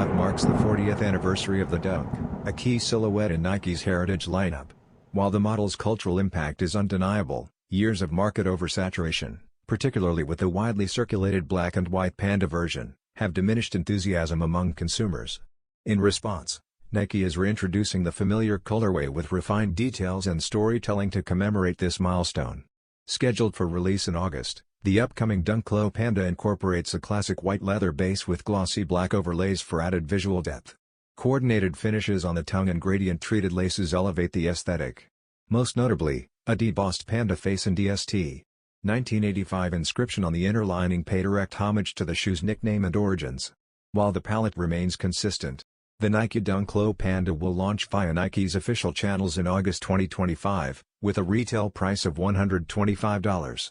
2025 marks the 40th anniversary of the Dunk, a key silhouette in Nike's heritage lineup. While the model's cultural impact is undeniable, years of market oversaturation, particularly with the widely circulated black and white Panda version, have diminished enthusiasm among consumers. In response, Nike is reintroducing the familiar colorway with refined details and storytelling to commemorate this milestone. Scheduled for release in August, the upcoming Dunk Low Panda incorporates a classic white leather base with glossy black overlays for added visual depth. Coordinated finishes on the tongue and gradient-treated laces elevate the aesthetic. Most notably, a debossed panda face and DST. 1985 inscription on the inner lining pay direct homage to the shoe's nickname and origins. While the palette remains consistent, the Nike Dunk Low Panda will launch via Nike's official channels in August 2025, with a retail price of $125.